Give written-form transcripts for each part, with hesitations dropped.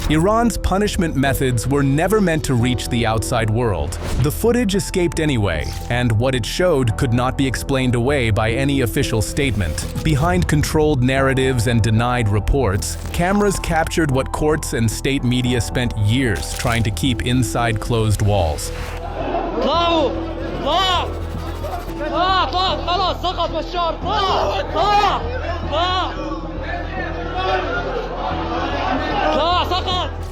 Iran's punishment methods were never meant to reach the outside world. The footage escaped anyway, and what it showed could not be explained away by any official statement. Behind controlled narratives and denied reports, cameras captured what courts and state media spent years trying to keep inside closed walls.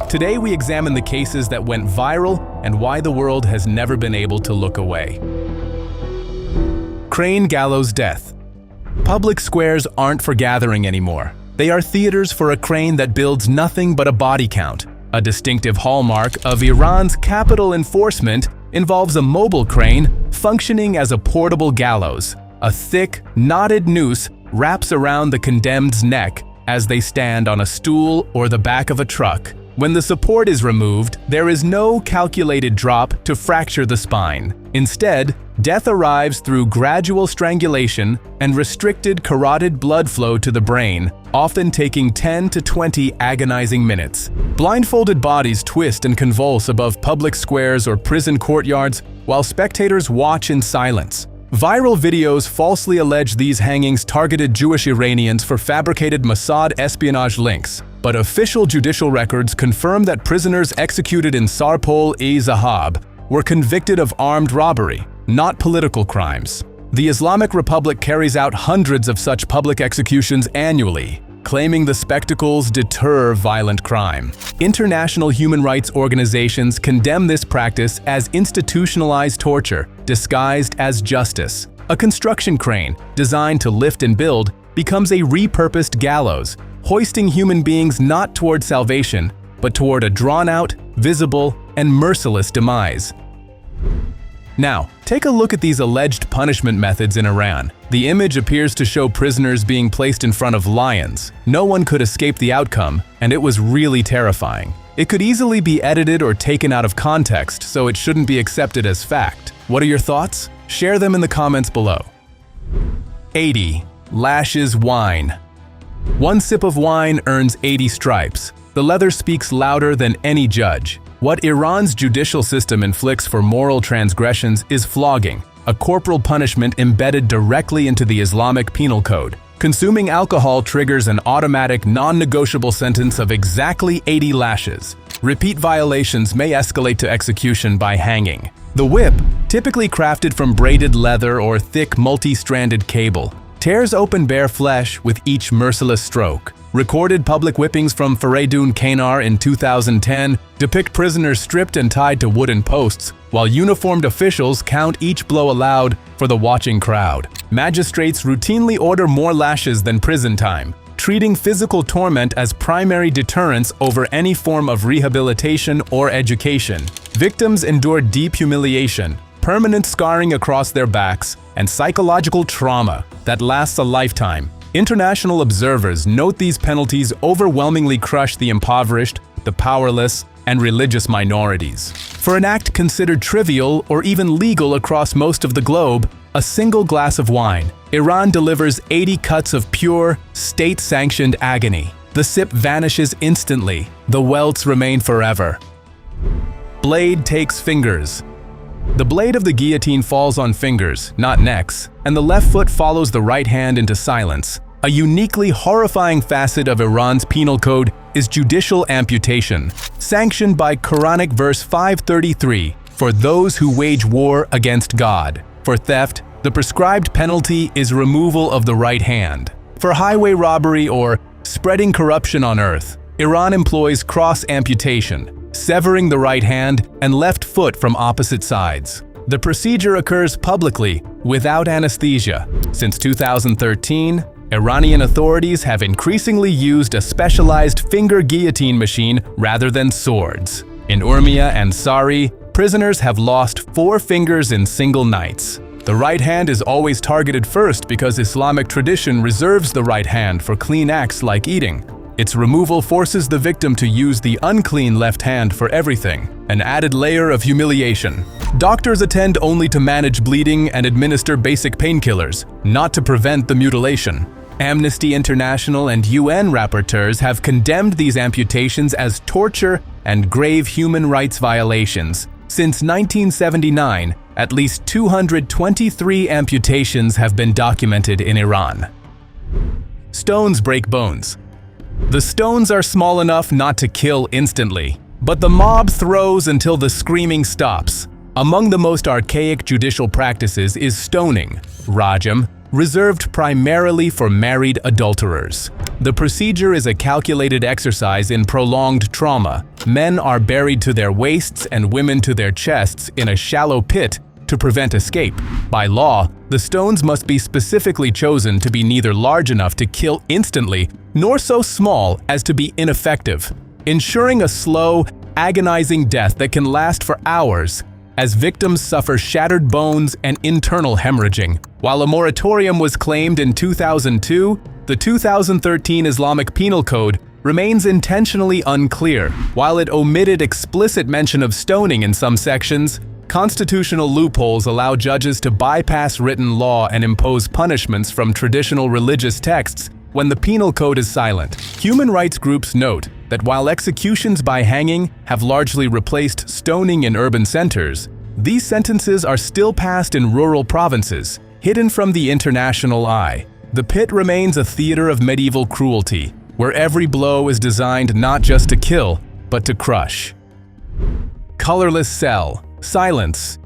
Today we examine the cases that went viral and why the world has never been able to look away. Crane gallows death. Public squares aren't for gathering anymore. They are theaters for a crane that builds nothing but a body count. A distinctive hallmark of Iran's capital enforcement involves a mobile crane functioning as a portable gallows. A thick, knotted noose wraps around the condemned's neck as they stand on a stool or the back of a truck. When the support is removed, there is no calculated drop to fracture the spine. Instead, death arrives through gradual strangulation and restricted carotid blood flow to the brain, often taking 10 to 20 agonizing minutes. Blindfolded bodies twist and convulse above public squares or prison courtyards while spectators watch in silence. Viral videos falsely allege these hangings targeted Jewish Iranians for fabricated Mossad espionage links, but official judicial records confirm that prisoners executed in Sarpol-e-Zahab were convicted of armed robbery, not political crimes. The Islamic Republic carries out hundreds of such public executions annually, claiming the spectacles deter violent crime. International human rights organizations condemn this practice as institutionalized torture, disguised as justice. A construction crane, designed to lift and build, becomes a repurposed gallows, hoisting human beings not toward salvation, but toward a drawn-out, visible, and merciless demise. Now, take a look at these alleged punishment methods in Iran. The image appears to show prisoners being placed in front of lions. No one could escape the outcome, and it was really terrifying. It could easily be edited or taken out of context, so it shouldn't be accepted as fact. What are your thoughts? Share them in the comments below. 80. Lashes wine. One sip of wine earns 80 stripes. The leather speaks louder than any judge. What Iran's judicial system inflicts for moral transgressions is flogging, a corporal punishment embedded directly into the Islamic penal code. Consuming alcohol triggers an automatic, non-negotiable sentence of exactly 80 lashes. Repeat violations may escalate to execution by hanging. The whip, typically crafted from braided leather or thick multi-stranded cable, tears open bare flesh with each merciless stroke. Recorded public whippings from Fereydun Kanar in 2010 depict prisoners stripped and tied to wooden posts, while uniformed officials count each blow aloud for the watching crowd. Magistrates routinely order more lashes than prison time, treating physical torment as primary deterrence over any form of rehabilitation or education. Victims endure deep humiliation, permanent scarring across their backs, and psychological trauma that lasts a lifetime. International observers note these penalties overwhelmingly crush the impoverished, the powerless, and religious minorities. For an act considered trivial or even legal across most of the globe, a single glass of wine, Iran delivers 80 cuts of pure, state-sanctioned agony. The sip vanishes instantly, the welts remain forever. Blade takes fingers. The blade of the guillotine falls on fingers, not necks, and the left foot follows the right hand into silence. A uniquely horrifying facet of Iran's penal code is judicial amputation, sanctioned by Quranic verse 533, for those who wage war against God. For theft, the prescribed penalty is removal of the right hand. For highway robbery or spreading corruption on earth, Iran employs cross amputation, severing the right hand and left foot from opposite sides. The procedure occurs publicly, without anesthesia. Since 2013, Iranian authorities have increasingly used a specialized finger guillotine machine rather than swords. In Urmia and Sari, prisoners have lost 4 fingers in single nights. The right hand is always targeted first because Islamic tradition reserves the right hand for clean acts like eating. Its removal forces the victim to use the unclean left hand for everything, an added layer of humiliation. Doctors attend only to manage bleeding and administer basic painkillers, not to prevent the mutilation. Amnesty International and UN rapporteurs have condemned these amputations as torture and grave human rights violations. Since 1979, at least 223 amputations have been documented in Iran. Stones break bones. The stones are small enough not to kill instantly, but the mob throws until the screaming stops. Among the most archaic judicial practices is stoning, rajam, reserved primarily for married adulterers. The procedure is a calculated exercise in prolonged trauma. Men are buried to their waists and women to their chests in a shallow pit to prevent escape. By law, the stones must be specifically chosen to be neither large enough to kill instantly nor so small as to be ineffective, ensuring a slow, agonizing death that can last for hours, as victims suffer shattered bones and internal hemorrhaging. While a moratorium was claimed in 2002, the 2013 Islamic Penal Code remains intentionally unclear. While it omitted explicit mention of stoning in some sections, constitutional loopholes allow judges to bypass written law and impose punishments from traditional religious texts when the penal code is silent. Human rights groups note that while executions by hanging have largely replaced stoning in urban centers, these sentences are still passed in rural provinces, hidden from the international eye. The pit remains a theater of medieval cruelty, where every blow is designed not just to kill, but to crush. Colorless cell. Silence.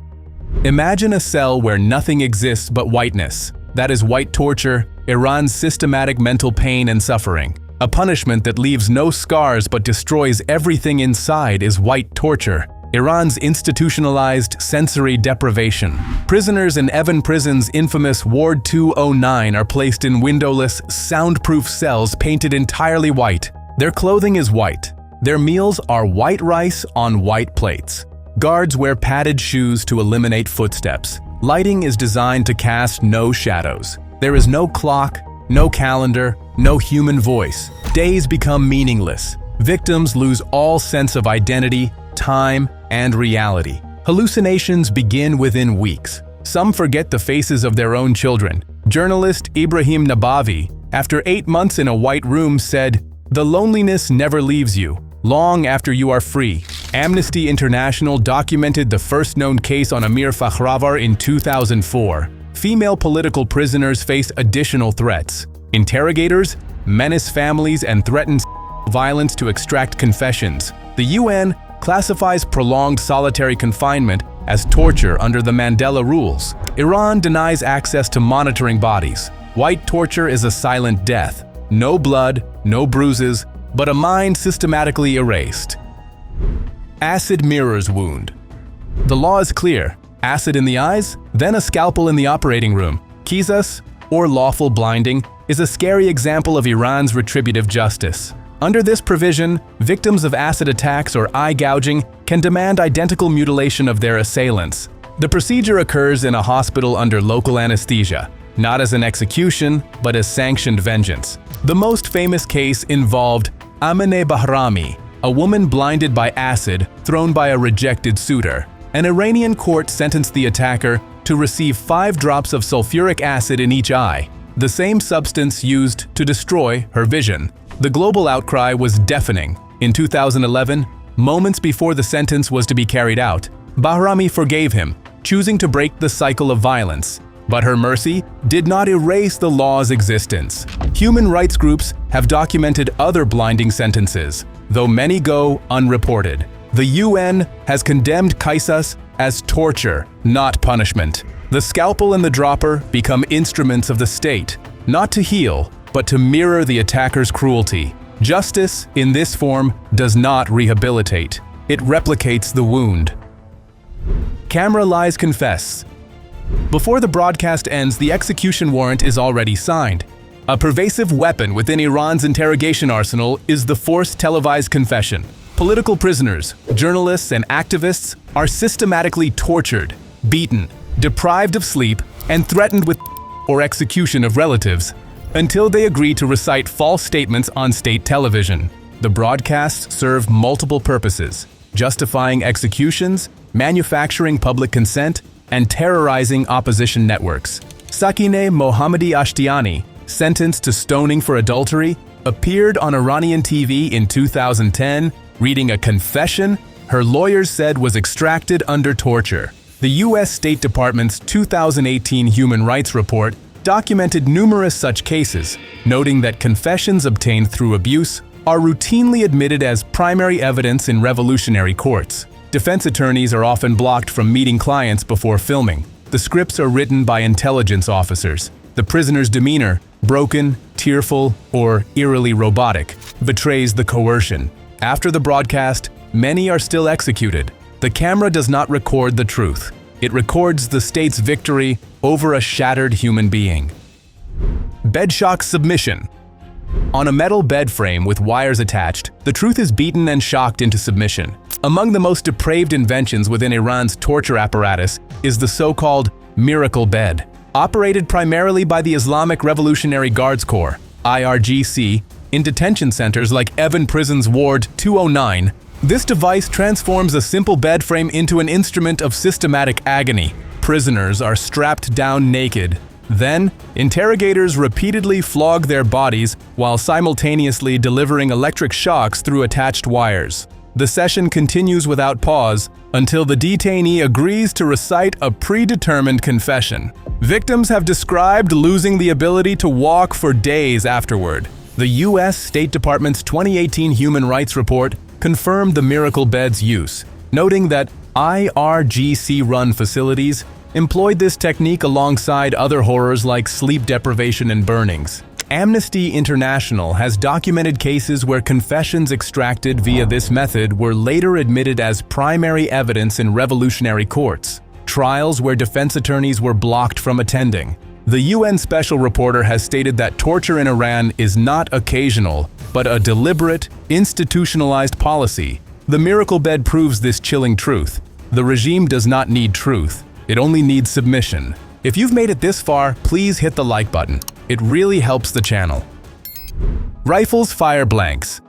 Imagine a cell where nothing exists but whiteness. That is white torture, Iran's systematic mental pain and suffering. A punishment that leaves no scars but destroys everything inside is white torture. Iran's institutionalized sensory deprivation. Prisoners in Evin Prison's infamous Ward 209 are placed in windowless, soundproof cells painted entirely white. Their clothing is white. Their meals are white rice on white plates. Guards wear padded shoes to eliminate footsteps. Lighting is designed to cast no shadows. There is no clock, no calendar, no human voice. Days become meaningless. Victims lose all sense of identity, time, and reality. Hallucinations begin within weeks. Some forget the faces of their own children. Journalist Ibrahim Nabavi, after 8 months in a white room, said, "The loneliness never leaves you, long after you are free." Amnesty International documented the first known case on Amir Fakhravar in 2004. Female political prisoners face additional threats. Interrogators menace families and threaten violence to extract confessions. The UN classifies prolonged solitary confinement as torture under the Mandela rules. Iran denies access to monitoring bodies. White torture is a silent death. No blood, no bruises, but a mind systematically erased. Acid mirrors wound. The law is clear. Acid in the eyes, then a scalpel in the operating room. Qisas, or lawful blinding, is a scary example of Iran's retributive justice. Under this provision, victims of acid attacks or eye gouging can demand identical mutilation of their assailants. The procedure occurs in a hospital under local anesthesia, not as an execution, but as sanctioned vengeance. The most famous case involved Amineh Bahrami, a woman blinded by acid thrown by a rejected suitor. An Iranian court sentenced the attacker to receive 5 drops of sulfuric acid in each eye, the same substance used to destroy her vision. The global outcry was deafening. In 2011, moments before the sentence was to be carried out, Bahrami forgave him, choosing to break the cycle of violence. But her mercy did not erase the law's existence. Human rights groups have documented other blinding sentences, though many go unreported. The UN has condemned qisas as torture, not punishment. The scalpel and the dropper become instruments of the state, not to heal, but to mirror the attacker's cruelty. Justice, in this form, does not rehabilitate. It replicates the wound. Camera lies confess. Before the broadcast ends, the execution warrant is already signed. A pervasive weapon within Iran's interrogation arsenal is the forced televised confession. Political prisoners, journalists, and activists are systematically tortured, beaten, deprived of sleep, and threatened with or execution of relatives until they agree to recite false statements on state television. The broadcasts serve multiple purposes: justifying executions, manufacturing public consent, and terrorizing opposition networks. Sakineh Mohammadi Ashtiani, sentenced to stoning for adultery, appeared on Iranian TV in 2010, reading a confession her lawyers said was extracted under torture. The U.S. State Department's 2018 Human Rights Report documented numerous such cases, noting that confessions obtained through abuse are routinely admitted as primary evidence in revolutionary courts. Defense attorneys are often blocked from meeting clients before filming. The scripts are written by intelligence officers. The prisoner's demeanor, broken, tearful, or eerily robotic, betrays the coercion. After the broadcast, many are still executed. The camera does not record the truth. It records the state's victory over a shattered human being. Bed shock submission. On a metal bed frame with wires attached, the truth is beaten and shocked into submission. Among the most depraved inventions within Iran's torture apparatus is the so-called miracle bed. Operated primarily by the Islamic Revolutionary Guards Corps, IRGC, in detention centers like Evin Prison's Ward 209, this device transforms a simple bed frame into an instrument of systematic agony. Prisoners are strapped down naked. Then, interrogators repeatedly flog their bodies while simultaneously delivering electric shocks through attached wires. The session continues without pause until the detainee agrees to recite a predetermined confession. Victims have described losing the ability to walk for days afterward. The U.S. State Department's 2018 Human Rights Report confirmed the miracle bed's use, noting that IRGC-run facilities employed this technique alongside other horrors like sleep deprivation and burnings. Amnesty International has documented cases where confessions extracted via this method were later admitted as primary evidence in revolutionary courts, trials where defense attorneys were blocked from attending. The UN Special Reporter has stated that torture in Iran is not occasional, but a deliberate, institutionalized policy. The miracle bed proves this chilling truth. The regime does not need truth. It only needs submission. If you've made it this far, please hit the like button. It really helps the channel. Rifles fire blanks.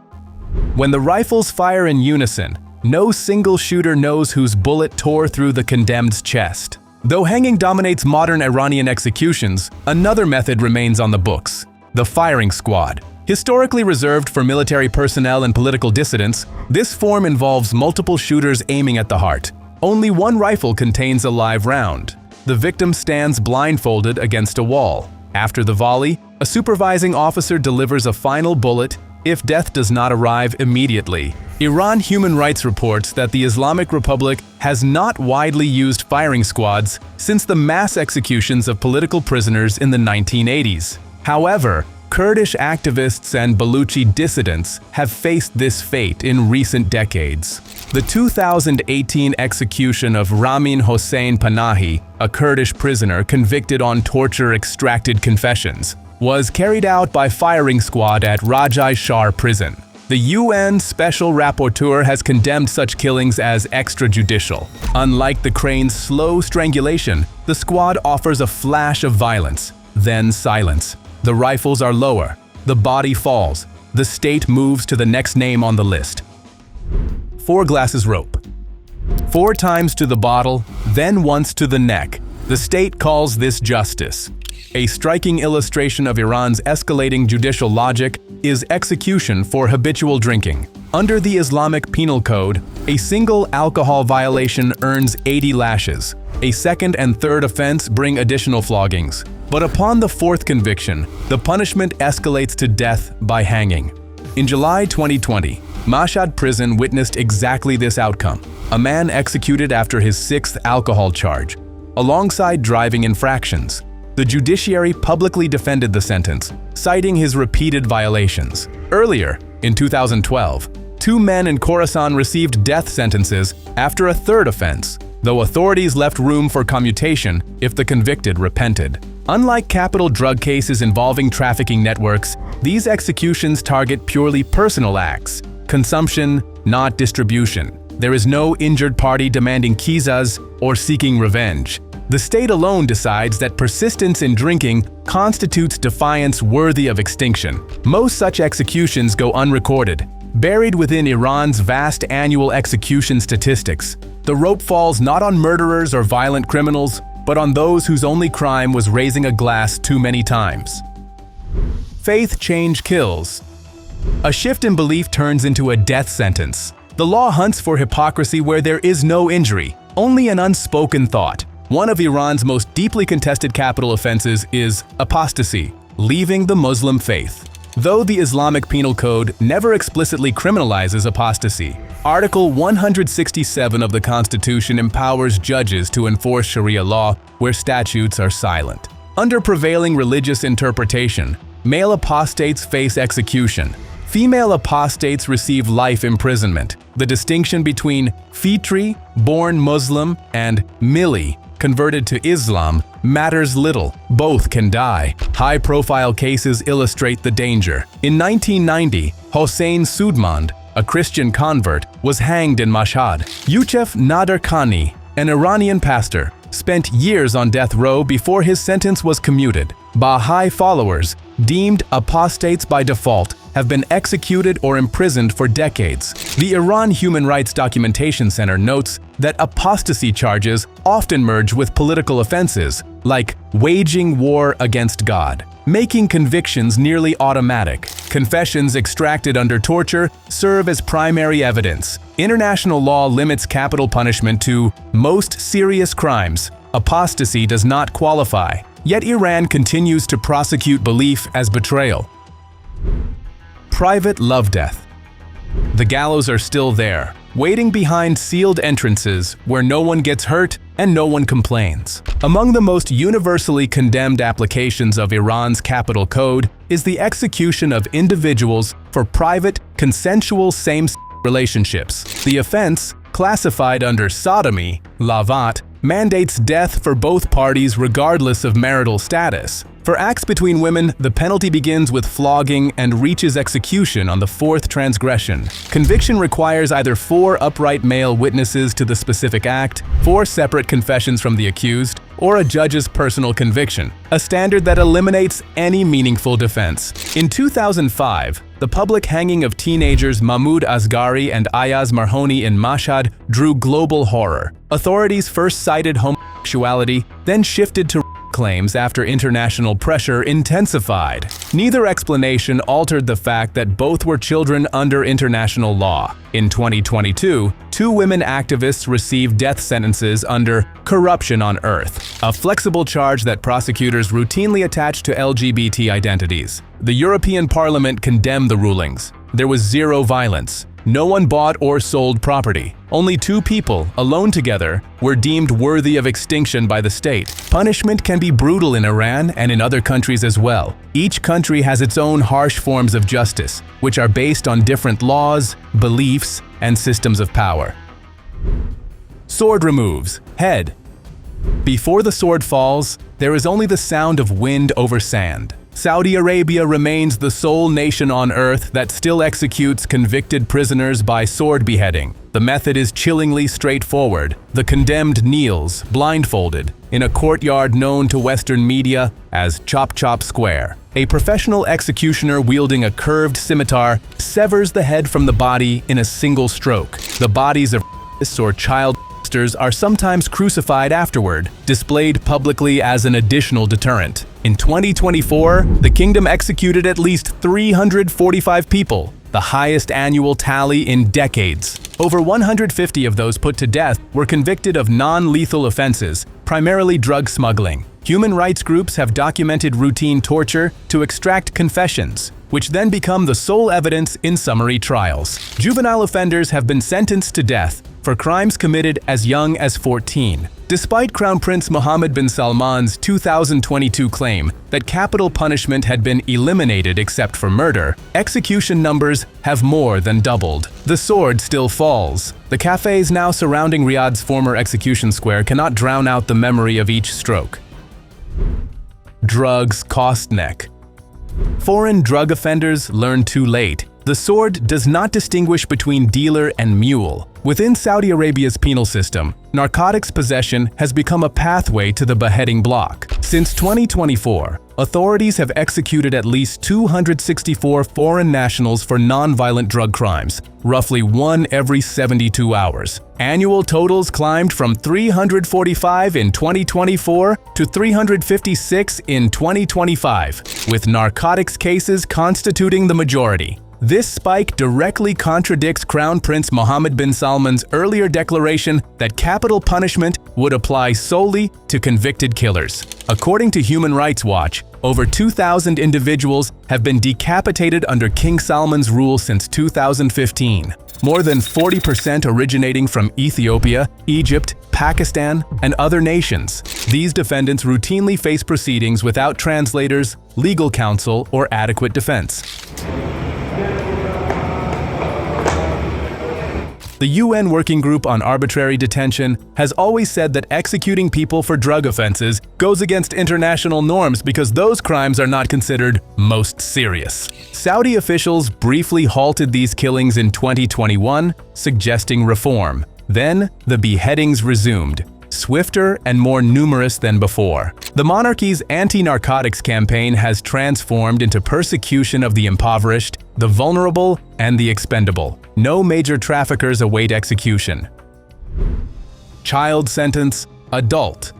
When the rifles fire in unison, no single shooter knows whose bullet tore through the condemned's chest. Though hanging dominates modern Iranian executions, another method remains on the books: the firing squad. Historically reserved for military personnel and political dissidents, this form involves multiple shooters aiming at the heart. Only one rifle contains a live round. The victim stands blindfolded against a wall. After the volley, a supervising officer delivers a final bullet if death does not arrive immediately. Iran Human Rights reports that the Islamic Republic has not widely used firing squads since the mass executions of political prisoners in the 1980s. However, Kurdish activists and Baluchi dissidents have faced this fate in recent decades. The 2018 execution of Ramin Hossein Panahi, a Kurdish prisoner convicted on torture-extracted confessions, was carried out by firing squad at Rajai Shar prison. The UN Special Rapporteur has condemned such killings as extrajudicial. Unlike the crane's slow strangulation, the squad offers a flash of violence, then silence. The rifles are lower, the body falls, the state moves to the next name on the list. 4 glasses rope. 4 times to the bottle, then once to the neck. The state calls this justice. A striking illustration of Iran's escalating judicial logic is execution for habitual drinking. Under the Islamic Penal Code, a single alcohol violation earns 80 lashes. A second and third offense bring additional floggings. But upon the 4th conviction, the punishment escalates to death by hanging. In July 2020, Mashhad prison witnessed exactly this outcome. A man executed after his 6th alcohol charge, alongside driving infractions. The judiciary publicly defended the sentence, citing his repeated violations. Earlier, in 2012, 2 men in Khorasan received death sentences after a 3rd offense, though authorities left room for commutation if the convicted repented. Unlike capital drug cases involving trafficking networks, these executions target purely personal acts, consumption, not distribution. There is no injured party demanding qisas or seeking revenge. The state alone decides that persistence in drinking constitutes defiance worthy of extinction. Most such executions go unrecorded, buried within Iran's vast annual execution statistics. The rope falls not on murderers or violent criminals, but on those whose only crime was raising a glass too many times. Faith change kills. A shift in belief turns into a death sentence. The law hunts for hypocrisy where there is no injury, only an unspoken thought. One of Iran's most deeply contested capital offenses is apostasy, leaving the Muslim faith. Though the Islamic Penal Code never explicitly criminalizes apostasy, Article 167 of the Constitution empowers judges to enforce Sharia law where statutes are silent. Under prevailing religious interpretation, male apostates face execution. Female apostates receive life imprisonment. The distinction between fitri, born Muslim, and milli, converted to Islam, matters little. Both can die. High-profile cases illustrate the danger. In 1990, Hossein Soudmand, a Christian convert, was hanged in Mashhad. Youcef Nadarkhani, an Iranian pastor, spent years on death row before his sentence was commuted. Baha'i followers, deemed apostates by default, have been executed or imprisoned for decades. The Iran Human Rights Documentation Center notes that apostasy charges often merge with political offenses, like waging war against God, making convictions nearly automatic. Confessions extracted under torture serve as primary evidence. International law limits capital punishment to most serious crimes. Apostasy does not qualify, yet Iran continues to prosecute belief as betrayal. Private love death. The gallows are still there, waiting behind sealed entrances where no one gets hurt and no one complains. Among the most universally condemned applications of Iran's capital code is the execution of individuals for private, consensual same-sex relationships. The offense, classified under sodomy, lavat, mandates death for both parties regardless of marital status. For acts between women, the penalty begins with flogging and reaches execution on the fourth transgression. Conviction requires either 4 upright male witnesses to the specific act, 4 separate confessions from the accused, or a judge's personal conviction, a standard that eliminates any meaningful defense. In 2005, the public hanging of teenagers Mahmoud Asghari and Ayaz Marhoni in Mashhad drew global horror. Authorities first cited homosexuality, then shifted to claims after international pressure intensified. Neither explanation altered the fact that both were children under international law. In 2022, 2 women activists received death sentences under corruption on earth, a flexible charge that prosecutors routinely attach to LGBT identities. The European Parliament condemned the rulings. There was zero violence. No one bought or sold property. Only 2 people, alone together, were deemed worthy of extinction by the state. Punishment can be brutal in Iran and in other countries as well. Each country has its own harsh forms of justice, which are based on different laws, beliefs, and systems of power. Sword removes. Head. Before the sword falls, there is only the sound of wind over sand. Saudi Arabia remains the sole nation on earth that still executes convicted prisoners by sword beheading. The method is chillingly straightforward. The condemned kneels, blindfolded, in a courtyard known to Western media as Chop Chop Square. A professional executioner wielding a curved scimitar severs the head from the body in a single stroke. The bodies of or child are sometimes crucified afterward, displayed publicly as an additional deterrent. In 2024, the kingdom executed at least 345 people, the highest annual tally in decades. Over 150 of those put to death were convicted of non-lethal offenses, primarily drug smuggling. Human rights groups have documented routine torture to extract confessions, which then become the sole evidence in summary trials. Juvenile offenders have been sentenced to death for crimes committed as young as 14. Despite Crown Prince Mohammed bin Salman's 2022 claim that capital punishment had been eliminated except for murder, execution numbers have more than doubled. The sword still falls. The cafes now surrounding Riyadh's former execution square cannot drown out the memory of each stroke. Drugs cost neck. Foreign drug offenders learn too late. The sword does not distinguish between dealer and mule. Within Saudi Arabia's penal system, narcotics possession has become a pathway to the beheading block. Since 2024, authorities have executed at least 264 foreign nationals for non-violent drug crimes, roughly 1 every 72 hours. Annual totals climbed from 345 in 2024 to 356 in 2025, with narcotics cases constituting the majority. This spike directly contradicts Crown Prince Mohammed bin Salman's earlier declaration that capital punishment would apply solely to convicted killers. According to Human Rights Watch, over 2,000 individuals have been decapitated under King Salman's rule since 2015. More than 40% originating from Ethiopia, Egypt, Pakistan, and other nations. These defendants routinely face proceedings without translators, legal counsel, or adequate defense. The UN Working Group on Arbitrary Detention has always said that executing people for drug offenses goes against international norms because those crimes are not considered most serious. Saudi officials briefly halted these killings in 2021, suggesting reform. Then, the beheadings resumed, swifter and more numerous than before. The monarchy's anti-narcotics campaign has transformed into persecution of the impoverished, the vulnerable, and the expendable. No major traffickers await execution. Child sentence, adult.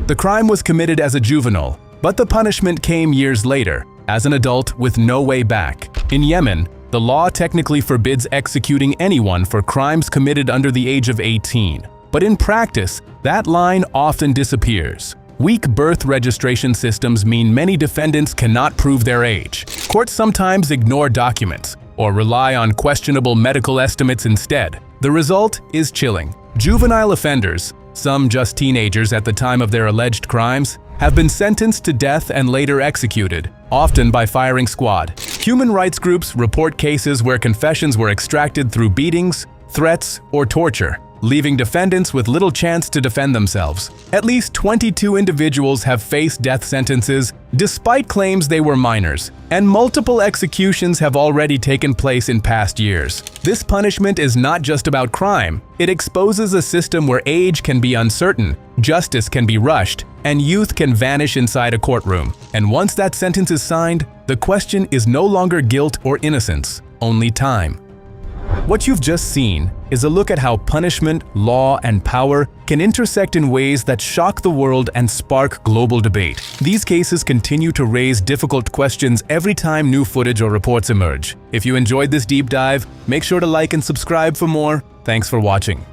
The crime was committed as a juvenile, but the punishment came years later, as an adult with no way back. In Yemen, the law technically forbids executing anyone for crimes committed under the age of 18. But in practice, that line often disappears. Weak birth registration systems mean many defendants cannot prove their age. Courts sometimes ignore documents or rely on questionable medical estimates instead. The result is chilling. Juvenile offenders, some just teenagers at the time of their alleged crimes, have been sentenced to death and later executed, often by firing squad. Human rights groups report cases where confessions were extracted through beatings, threats, or torture, leaving defendants with little chance to defend themselves. At least 22 individuals have faced death sentences despite claims they were minors, and multiple executions have already taken place in past years. This punishment is not just about crime. It exposes a system where age can be uncertain, justice can be rushed, and youth can vanish inside a courtroom. And once that sentence is signed, the question is no longer guilt or innocence, only time. What you've just seen is a look at how punishment, law, and power can intersect in ways that shock the world and spark global debate. These cases continue to raise difficult questions every time new footage or reports emerge. If you enjoyed this deep dive, make sure to like and subscribe for more. Thanks for watching.